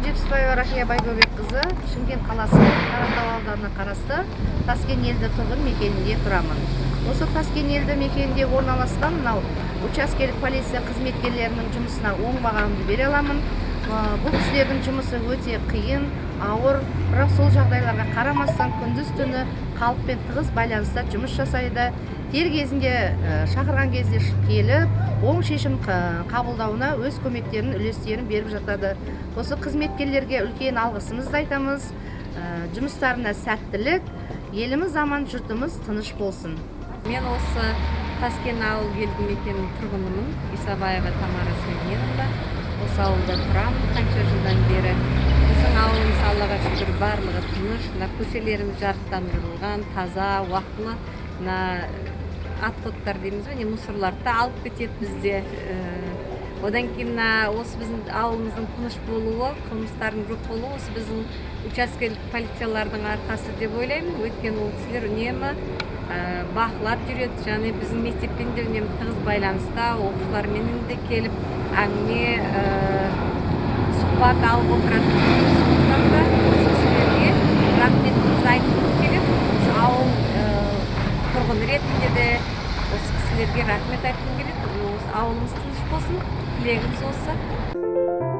Жетпісбаева Рахия Байгөбекқызы, Шымкент қаласы Қаратау ауданына қарасты Таскен елді тұрғын мекенінде тұрамын. Осы Таскен елді мекенінде орналасқан мынау учаскелік полиция қызметкерлерінің жұмысына оң бағамды бере аламын. Бұл кісілердің жұмысы өте қиын, ауыр, бірақ сол жағдайларға қарамастан күндіз түні халықпен тығыз байланыста жұмыс жасайды. Дер кезінде шақырған кезде келіп, оң шешім қабылдауына өз көмектерін, үлестерін беріп жатады. Осы қызметкерлерге үлкен алғысымызды айтамыз. Жұмыстарына сәттілік, еліміз аман, жұртымыз тыныш болсын. Мен осы Таскен ауыл елді мекенінің тұрғынымын. Исабаева Тамара Сергеевна. Осы ауылда тұрамын қанша жылдан бері. Біздің ауылымыз Аллаға шүкір барлығы тыныш, көшелеріміз жарықтандырылған, таза, уақытылы. Отходтар дейміз бе, мусорларды алып кетеді бізде. Одан кейін осы біздің ауылымыздың тыныш болуы, қылмыстардың жоқ болуы осы біздің учаскелік полициялардың арқасы деп ойлаймын. Өйткені ол кісілер үнемі бақылап жүреді, және біздің мектеппен де үнемі тығыз байланыста, оқушылармен де келіп әңгіме сұхбат алып отырады. Сондықтан да осы кісілерге рахметімізді айтқымыз келеді. Осы ауыл тұрғын ретінде де осы кісілерге рахмет айтқым келеді. Осы ауылымыз тыныш болсын, тілегіміз осы.